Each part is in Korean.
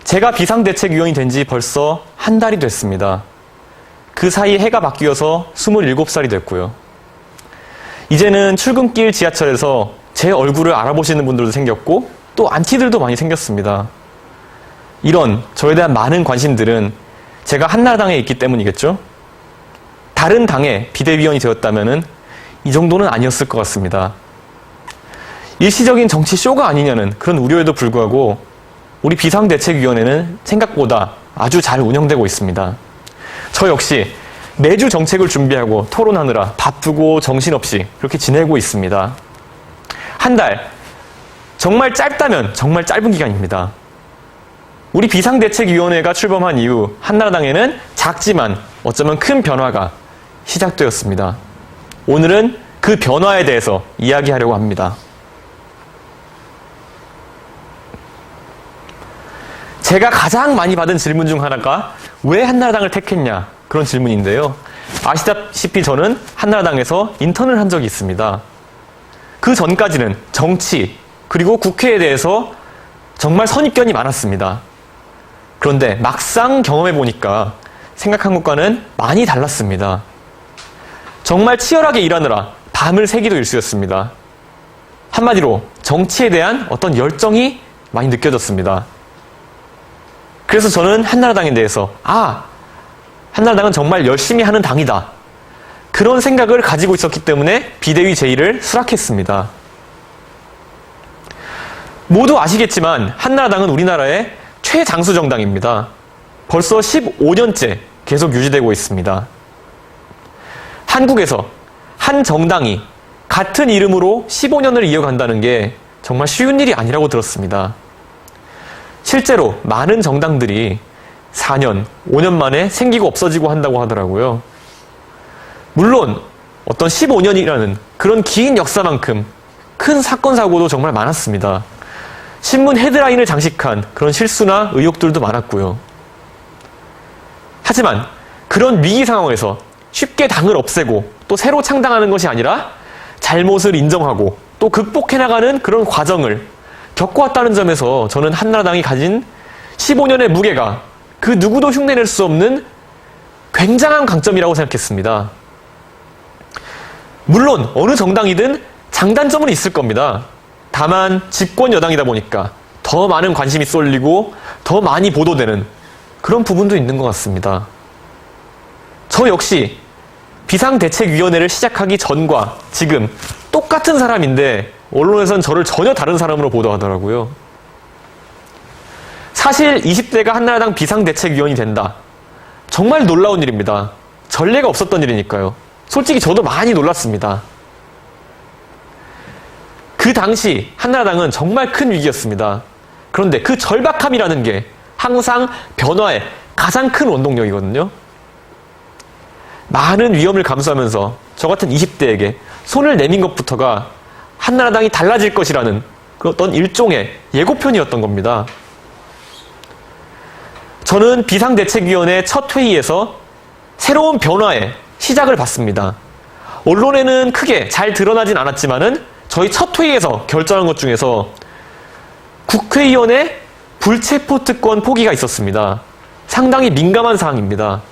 제가 비상대책위원이 된 지 벌써 한 달이 됐습니다. 그 사이 해가 바뀌어서 27살이 됐고요. 이제는 출근길 지하철에서 제 얼굴을 알아보시는 분들도 생겼고 또 안티들도 많이 생겼습니다. 이런 저에 대한 많은 관심들은 제가 한나라당에 있기 때문이겠죠? 다른 당의 비대위원이 되었다면 이 정도는 아니었을 것 같습니다. 일시적인 정치 쇼가 아니냐는 그런 우려에도 불구하고 우리 비상대책위원회는 생각보다 아주 잘 운영되고 있습니다. 저 역시 매주 정책을 준비하고 토론하느라 바쁘고 정신없이 그렇게 지내고 있습니다. 한 달, 정말 짧다면 정말 짧은 기간입니다. 우리 비상대책위원회가 출범한 이후 한나라당에는 작지만 어쩌면 큰 변화가 시작되었습니다. 오늘은 그 변화에 대해서 이야기하려고 합니다. 제가 가장 많이 받은 질문 중 하나가 왜 한나라당을 택했냐 그런 질문인데요. 아시다시피 저는 한나라당에서 인턴을 한 적이 있습니다. 그 전까지는 정치 그리고 국회에 대해서 정말 선입견이 많았습니다. 그런데 막상 경험해보니까 생각한 것과는 많이 달랐습니다. 정말 치열하게 일하느라 밤을 새기도 일쑤였습니다. 한마디로 정치에 대한 어떤 열정이 많이 느껴졌습니다. 그래서 저는 한나라당에 대해서 한나라당은 정말 열심히 하는 당이다. 그런 생각을 가지고 있었기 때문에 비대위 제의를 수락했습니다. 모두 아시겠지만 한나라당은 우리나라의 최장수 정당입니다. 벌써 15년째 계속 유지되고 있습니다. 한국에서 한 정당이 같은 이름으로 15년을 이어간다는 게 정말 쉬운 일이 아니라고 들었습니다. 실제로 많은 정당들이 4년, 5년 만에 생기고 없어지고 한다고 하더라고요. 물론 어떤 15년이라는 그런 긴 역사만큼 큰 사건, 사고도 정말 많았습니다. 신문 헤드라인을 장식한 그런 실수나 의혹들도 많았고요. 하지만 그런 위기 상황에서 쉽게 당을 없애고 또 새로 창당하는 것이 아니라 잘못을 인정하고 또 극복해 나가는 그런 과정을 겪어왔다는 점에서 저는 한나라당이 가진 15년의 무게가 그 누구도 흉내낼 수 없는 굉장한 강점이라고 생각했습니다. 물론 어느 정당이든 장단점은 있을 겁니다. 다만 집권 여당이다 보니까 더 많은 관심이 쏠리고 더 많이 보도되는 그런 부분도 있는 것 같습니다. 저 역시 비상대책위원회를 시작하기 전과 지금 똑같은 사람인데 언론에선 저를 전혀 다른 사람으로 보도하더라고요. 사실 20대가 한나라당 비상대책위원이 된다. 정말 놀라운 일입니다. 전례가 없었던 일이니까요. 솔직히 저도 많이 놀랐습니다. 그 당시 한나라당은 정말 큰 위기였습니다. 그런데 그 절박함이라는 게 항상 변화의 가장 큰 원동력이거든요. 많은 위험을 감수하면서 저 같은 20대에게 손을 내민 것부터가 한나라당이 달라질 것이라는 그 어떤 일종의 예고편이었던 겁니다. 저는 비상대책위원회 첫 회의에서 새로운 변화의 시작을 봤습니다. 언론에는 크게 잘 드러나진 않았지만은 저희 첫 회의에서 결정한 것 중에서 국회의원의 불체포 특권 포기가 있었습니다. 상당히 민감한 사항입니다.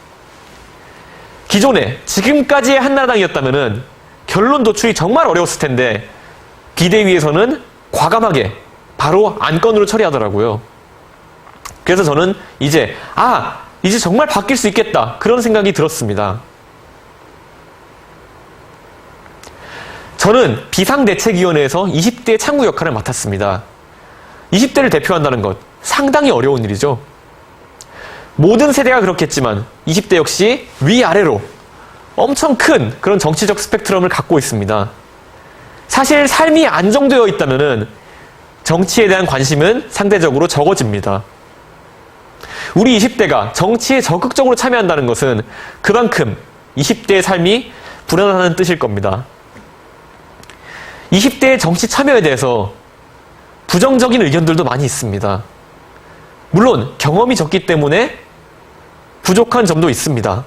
기존에 지금까지의 한나라당이었다면은 결론 도출이 정말 어려웠을 텐데 비대위에서는 과감하게 바로 안건으로 처리하더라고요. 그래서 저는 이제 정말 바뀔 수 있겠다 그런 생각이 들었습니다. 저는 비상대책위원회에서 20대의 창구 역할을 맡았습니다. 20대를 대표한다는 것 상당히 어려운 일이죠. 모든 세대가 그렇겠지만 20대 역시 위아래로 엄청 큰 그런 정치적 스펙트럼을 갖고 있습니다. 사실 삶이 안정되어 있다면 정치에 대한 관심은 상대적으로 적어집니다. 우리 20대가 정치에 적극적으로 참여한다는 것은 그만큼 20대의 삶이 불안하다는 뜻일 겁니다. 20대의 정치 참여에 대해서 부정적인 의견들도 많이 있습니다. 물론 경험이 적기 때문에 부족한 점도 있습니다.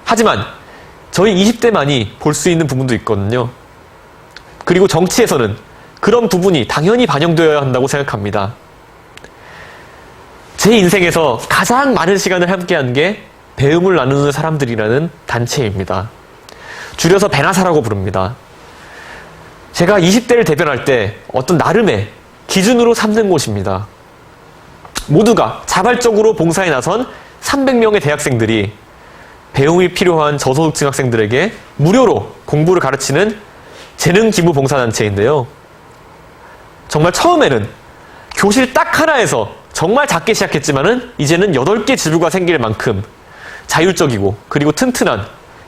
하지만 저희 20대만이 볼 수 있는 부분도 있거든요. 그리고 정치에서는 그런 부분이 당연히 반영되어야 한다고 생각합니다. 제 인생에서 가장 많은 시간을 함께한 게 배움을 나누는 사람들이라는 단체입니다. 줄여서 베나사라고 부릅니다. 제가 20대를 대변할 때 어떤 나름의 기준으로 삼는 곳입니다. 모두가 자발적으로 봉사에 나선 300명의 대학생들이 배움이 필요한 저소득층 학생들에게 무료로 공부를 가르치는 재능기부 봉사단체인데요. 정말 처음에는 교실 딱 하나에서 정말 작게 시작했지만은 이제는 8개 지부가 생길 만큼 자율적이고 그리고 튼튼한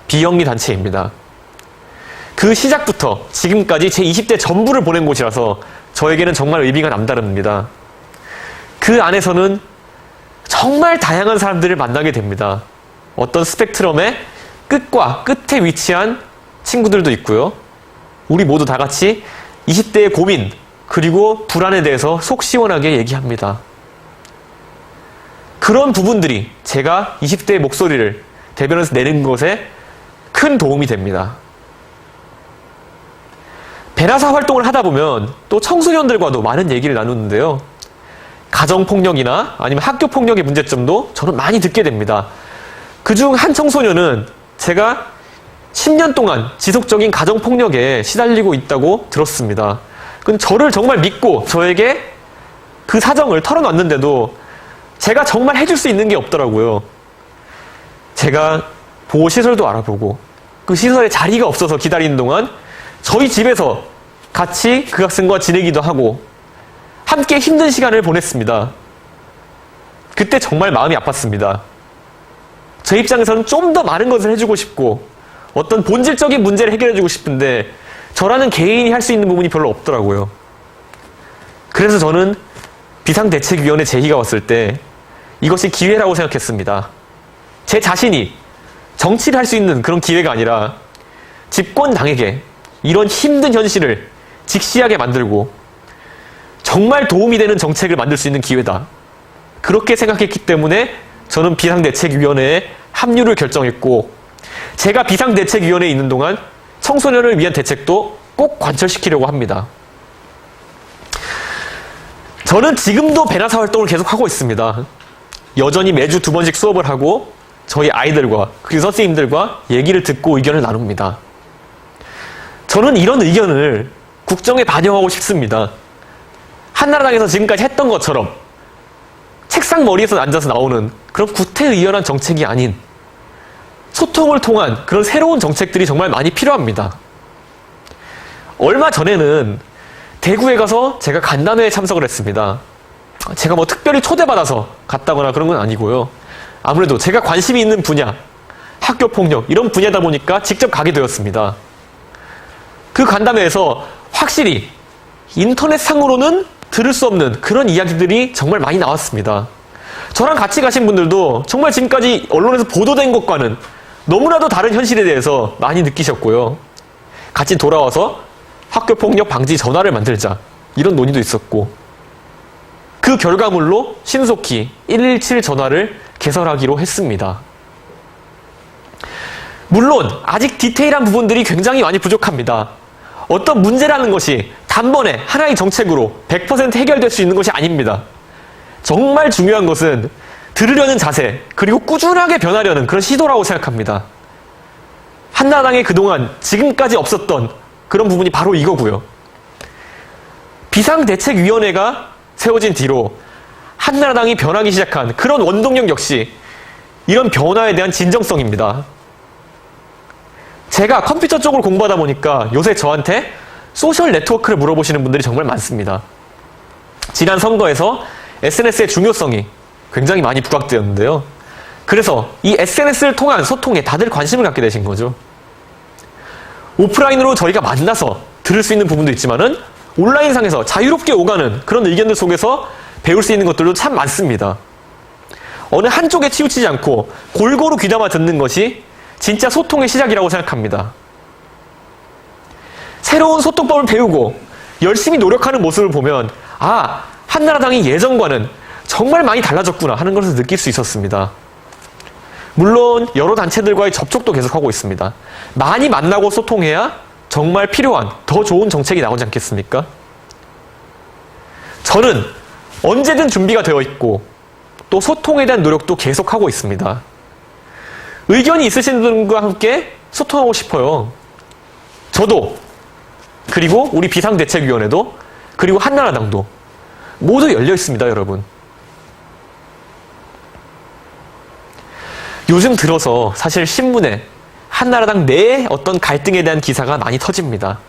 비영리 단체입니다. 그 시작부터 지금까지 제 20대 전부를 보낸 곳이라서 저에게는 정말 의미가 남다릅니다. 그 안에서는 정말 다양한 사람들을 만나게 됩니다. 어떤 스펙트럼의 끝과 끝에 위치한 친구들도 있고요. 우리 모두 다 같이 20대의 고민 그리고 불안에 대해서 속 시원하게 얘기합니다. 그런 부분들이 제가 20대의 목소리를 대변해서 내는 것에 큰 도움이 됩니다. 베나사 활동을 하다 보면 또 청소년들과도 많은 얘기를 나누는데요. 가정폭력이나 아니면 학교폭력의 문제점도 저는 많이 듣게 됩니다. 그중 한 청소년은 제가 10년 동안 지속적인 가정폭력에 시달리고 있다고 들었습니다. 저를 정말 믿고 저에게 그 사정을 털어놨는데도 제가 정말 해줄 수 있는 게 없더라고요. 제가 보호시설도 알아보고 그 시설에 자리가 없어서 기다리는 동안 저희 집에서 같이 그 학생과 지내기도 하고 함께 힘든 시간을 보냈습니다. 그때 정말 마음이 아팠습니다. 제 입장에서는 좀 더 많은 것을 해주고 싶고 어떤 본질적인 문제를 해결해주고 싶은데 저라는 개인이 할 수 있는 부분이 별로 없더라고요. 그래서 저는 비상대책위원회 제의가 왔을 때 이것이 기회라고 생각했습니다. 제 자신이 정치를 할 수 있는 그런 기회가 아니라 집권당에게 이런 힘든 현실을 직시하게 만들고 정말 도움이 되는 정책을 만들 수 있는 기회다. 그렇게 생각했기 때문에 저는 비상대책위원회에 합류를 결정했고 제가 비상대책위원회에 있는 동안 청소년을 위한 대책도 꼭 관철시키려고 합니다. 저는 지금도 베나사 활동을 계속하고 있습니다. 여전히 매주 2번씩 수업을 하고 저희 아이들과 그리고 선생님들과 얘기를 듣고 의견을 나눕니다. 저는 이런 의견을 국정에 반영하고 싶습니다. 한나라당에서 지금까지 했던 것처럼 책상 머리에서 앉아서 나오는 그런 구태의연한 정책이 아닌 소통을 통한 그런 새로운 정책들이 정말 많이 필요합니다. 얼마 전에는 대구에 가서 제가 간담회에 참석을 했습니다. 제가 뭐 특별히 초대받아서 갔다거나 그런 건 아니고요. 아무래도 제가 관심이 있는 분야, 학교폭력 이런 분야다 보니까 직접 가게 되었습니다. 그 간담회에서 확실히 인터넷상으로는 들을 수 없는 그런 이야기들이 정말 많이 나왔습니다. 저랑 같이 가신 분들도 정말 지금까지 언론에서 보도된 것과는 너무나도 다른 현실에 대해서 많이 느끼셨고요. 같이 돌아와서 학교폭력 방지 전화를 만들자 이런 논의도 있었고 그 결과물로 신속히 117 전화를 개설하기로 했습니다. 물론 아직 디테일한 부분들이 굉장히 많이 부족합니다. 어떤 문제라는 것이 단번에 하나의 정책으로 100% 해결될 수 있는 것이 아닙니다. 정말 중요한 것은 들으려는 자세 그리고 꾸준하게 변하려는 그런 시도라고 생각합니다. 한나라당에 그동안 지금까지 없었던 그런 부분이 바로 이거고요. 비상대책위원회가 세워진 뒤로 한나라당이 변하기 시작한 그런 원동력 역시 이런 변화에 대한 진정성입니다. 제가 컴퓨터 쪽으로 공부하다 보니까 요새 저한테 소셜 네트워크를 물어보시는 분들이 정말 많습니다. 지난 선거에서 SNS의 중요성이 굉장히 많이 부각되었는데요. 그래서 이 SNS를 통한 소통에 다들 관심을 갖게 되신 거죠. 오프라인으로 저희가 만나서 들을 수 있는 부분도 있지만은 온라인상에서 자유롭게 오가는 그런 의견들 속에서 배울 수 있는 것들도 참 많습니다. 어느 한쪽에 치우치지 않고 골고루 귀담아 듣는 것이 진짜 소통의 시작이라고 생각합니다. 새로운 소통법을 배우고 열심히 노력하는 모습을 보면 아, 한나라당이 예전과는 정말 많이 달라졌구나 하는 것을 느낄 수 있었습니다. 물론 여러 단체들과의 접촉도 계속하고 있습니다. 많이 만나고 소통해야 정말 필요한 더 좋은 정책이 나오지 않겠습니까? 저는 언제든 준비가 되어 있고 또 소통에 대한 노력도 계속하고 있습니다. 의견이 있으신 분과 함께 소통하고 싶어요. 저도, 그리고 우리 비상대책위원회도, 그리고 한나라당도 모두 열려 있습니다, 여러분. 요즘 들어서 사실 신문에 한나라당 내에 어떤 갈등에 대한 기사가 많이 터집니다.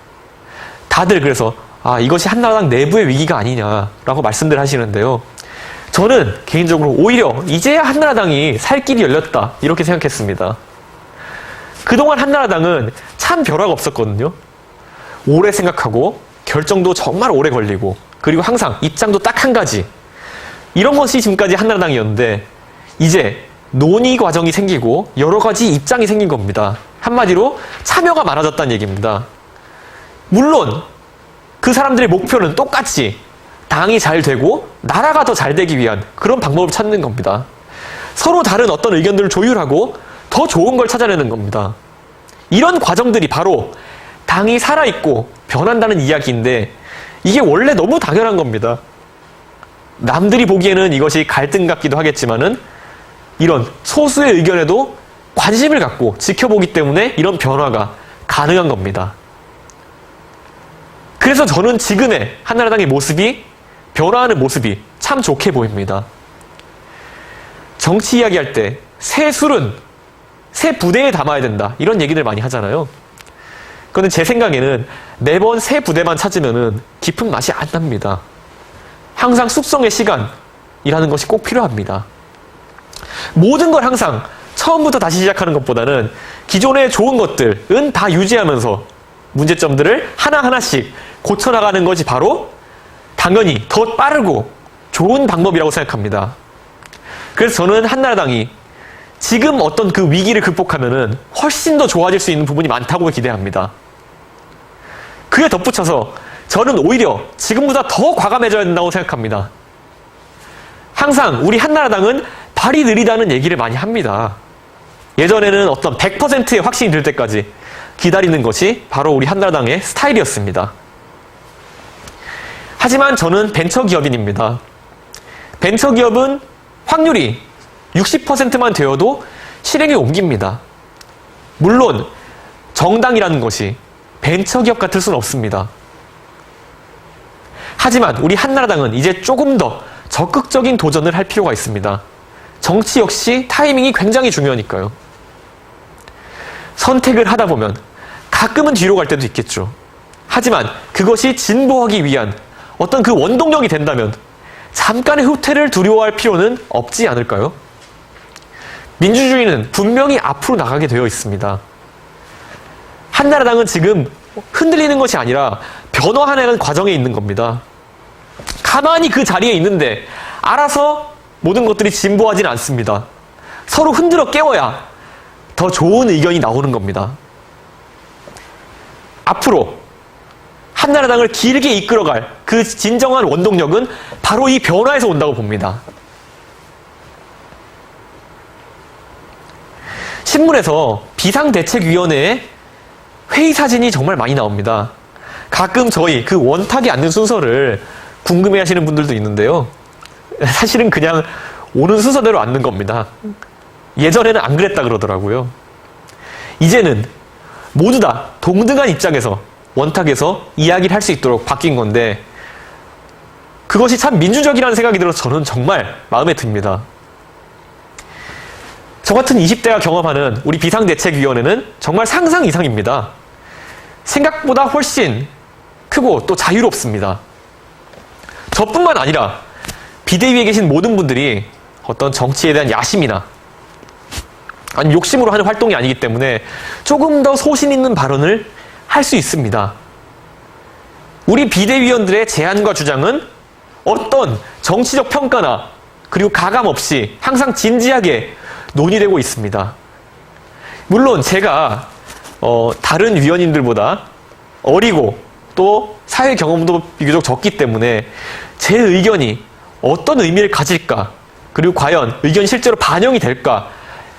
다들 그래서 이것이 한나라당 내부의 위기가 아니냐라고 말씀들 하시는데요. 저는 개인적으로 오히려 이제야 한나라당이 살 길이 열렸다 이렇게 생각했습니다. 그동안 한나라당은 참 변화가 없었거든요. 오래 생각하고 결정도 정말 오래 걸리고 그리고 항상 입장도 딱 한 가지 이런 것이 지금까지 한나라당이었는데 이제 논의 과정이 생기고 여러 가지 입장이 생긴 겁니다. 한마디로 참여가 많아졌다는 얘기입니다. 물론 그 사람들의 목표는 똑같이 당이 잘 되고 나라가 더 잘 되기 위한 그런 방법을 찾는 겁니다. 서로 다른 어떤 의견들을 조율하고 더 좋은 걸 찾아내는 겁니다. 이런 과정들이 바로 당이 살아있고 변한다는 이야기인데 이게 원래 너무 당연한 겁니다. 남들이 보기에는 이것이 갈등 같기도 하겠지만은 이런 소수의 의견에도 관심을 갖고 지켜보기 때문에 이런 변화가 가능한 겁니다. 그래서 저는 지금의 한나라당의 모습이 변화하는 모습이 참 좋게 보입니다. 정치 이야기할 때 새 술은 새 부대에 담아야 된다 이런 얘기들 많이 하잖아요. 그런데 제 생각에는 매번 새 부대만 찾으면은 깊은 맛이 안 납니다. 항상 숙성의 시간이라는 것이 꼭 필요합니다. 모든 걸 항상 처음부터 다시 시작하는 것보다는 기존의 좋은 것들은 다 유지하면서 문제점들을 하나하나씩 고쳐나가는 것이 바로 당연히 더 빠르고 좋은 방법이라고 생각합니다. 그래서 저는 한나라당이 지금 어떤 그 위기를 극복하면은 훨씬 더 좋아질 수 있는 부분이 많다고 기대합니다. 그에 덧붙여서 저는 오히려 지금보다 더 과감해져야 된다고 생각합니다. 항상 우리 한나라당은 발이 느리다는 얘기를 많이 합니다. 예전에는 어떤 100%의 확신이 들 때까지 기다리는 것이 바로 우리 한나라당의 스타일이었습니다. 하지만 저는 벤처기업인입니다. 벤처기업은 확률이 60%만 되어도 실행에 옮깁니다. 물론 정당이라는 것이 벤처기업 같을 수는 없습니다. 하지만 우리 한나라당은 이제 조금 더 적극적인 도전을 할 필요가 있습니다. 정치 역시 타이밍이 굉장히 중요하니까요. 선택을 하다 보면 가끔은 뒤로 갈 때도 있겠죠. 하지만 그것이 진보하기 위한 어떤 그 원동력이 된다면 잠깐의 후퇴를 두려워할 필요는 없지 않을까요? 민주주의는 분명히 앞으로 나가게 되어 있습니다. 한나라당은 지금 흔들리는 것이 아니라 변화하는 과정에 있는 겁니다. 가만히 그 자리에 있는데 알아서 모든 것들이 진보하진 않습니다. 서로 흔들어 깨워야 더 좋은 의견이 나오는 겁니다. 앞으로 한나라당을 길게 이끌어갈 그 진정한 원동력은 바로 이 변화에서 온다고 봅니다. 신문에서 비상대책위원회의 회의 사진이 정말 많이 나옵니다. 가끔 저희 그 원탁에 앉는 순서를 궁금해 하시는 분들도 있는데요. 사실은 그냥 오는 순서대로 앉는 겁니다. 예전에는 안 그랬다 그러더라고요. 이제는 모두 다 동등한 입장에서 원탁에서 이야기를 할 수 있도록 바뀐 건데 그것이 참 민주적이라는 생각이 들어서 저는 정말 마음에 듭니다. 저 같은 20대가 경험하는 우리 비상대책위원회는 정말 상상 이상입니다. 생각보다 훨씬 크고 또 자유롭습니다. 저뿐만 아니라 비대위에 계신 모든 분들이 어떤 정치에 대한 야심이나 아니 욕심으로 하는 활동이 아니기 때문에 조금 더 소신 있는 발언을 할 수 있습니다. 우리 비대위원들의 제안과 주장은 어떤 정치적 평가나 그리고 가감 없이 항상 진지하게 논의되고 있습니다. 물론 제가 다른 위원님들보다 어리고 또 사회 경험도 비교적 적기 때문에 제 의견이 어떤 의미를 가질까 그리고 과연 의견이 실제로 반영이 될까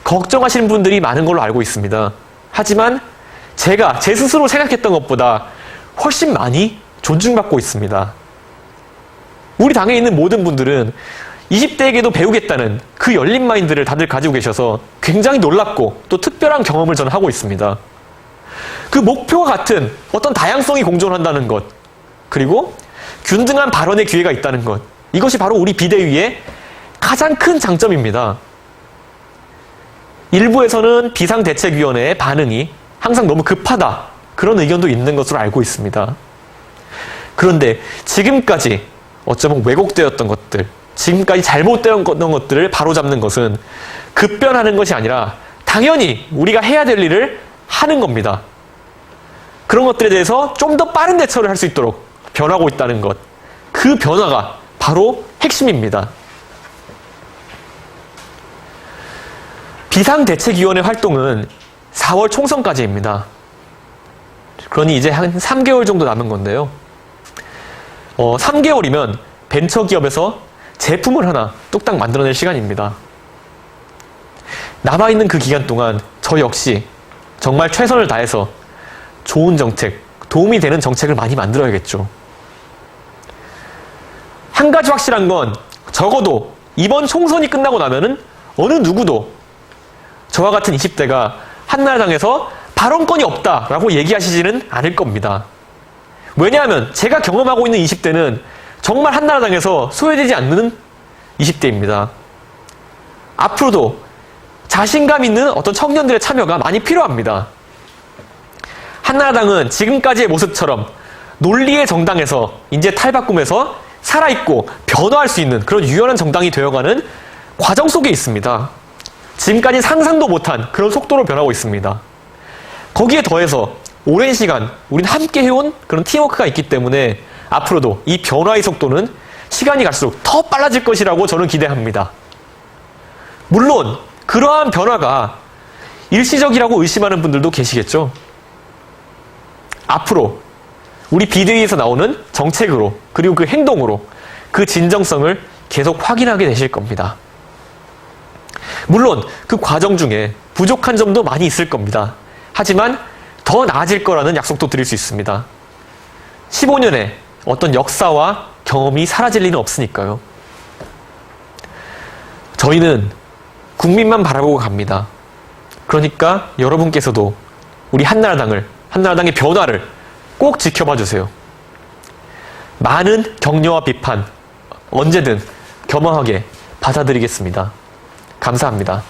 걱정하시는 분들이 많은 걸로 알고 있습니다. 하지만 제가 제 스스로 생각했던 것보다 훨씬 많이 존중받고 있습니다. 우리 당에 있는 모든 분들은 20대에게도 배우겠다는 그 열린 마인드를 다들 가지고 계셔서 굉장히 놀랍고 또 특별한 경험을 저는 하고 있습니다. 그 목표와 같은 어떤 다양성이 공존한다는 것, 그리고 균등한 발언의 기회가 있다는 것, 이것이 바로 우리 비대위의 가장 큰 장점입니다. 일부에서는 비상대책위원회의 반응이 항상 너무 급하다, 그런 의견도 있는 것으로 알고 있습니다. 그런데 지금까지 어쩌면 왜곡되었던 것들, 지금까지 잘못되었던 것들을 바로잡는 것은 급변하는 것이 아니라 당연히 우리가 해야 될 일을 하는 겁니다. 그런 것들에 대해서 좀 더 빠른 대처를 할 수 있도록 변하고 있다는 것, 그 변화가 바로 핵심입니다. 비상대책위원회 활동은 4월 총선까지입니다. 그러니 이제 한 3개월 정도 남은 건데요. 3개월이면 벤처기업에서 제품을 하나 뚝딱 만들어낼 시간입니다. 남아있는 그 기간 동안 저 역시 정말 최선을 다해서 좋은 정책, 도움이 되는 정책을 많이 만들어야겠죠. 한 가지 확실한 건 적어도 이번 총선이 끝나고 나면은 어느 누구도 저와 같은 20대가 한나라당에서 발언권이 없다라고 얘기하시지는 않을 겁니다. 왜냐하면 제가 경험하고 있는 20대는 정말 한나라당에서 소외되지 않는 20대입니다. 앞으로도 자신감 있는 어떤 청년들의 참여가 많이 필요합니다. 한나라당은 지금까지의 모습처럼 논리의 정당에서 이제 탈바꿈해서 살아있고 변화할 수 있는 그런 유연한 정당이 되어가는 과정 속에 있습니다. 지금까지 상상도 못한 그런 속도로 변하고 있습니다. 거기에 더해서 오랜 시간 우린 함께 해온 그런 팀워크가 있기 때문에 앞으로도 이 변화의 속도는 시간이 갈수록 더 빨라질 것이라고 저는 기대합니다. 물론 그러한 변화가 일시적이라고 의심하는 분들도 계시겠죠. 앞으로 우리 비대위에서 나오는 정책으로 그리고 그 행동으로 그 진정성을 계속 확인하게 되실 겁니다. 물론 그 과정 중에 부족한 점도 많이 있을 겁니다. 하지만 더 나아질 거라는 약속도 드릴 수 있습니다. 15년의 어떤 역사와 경험이 사라질 리는 없으니까요. 저희는 국민만 바라보고 갑니다. 그러니까 여러분께서도 우리 한나라당의 변화를 꼭 지켜봐 주세요. 많은 격려와 비판 언제든 겸허하게 받아들이겠습니다. 감사합니다.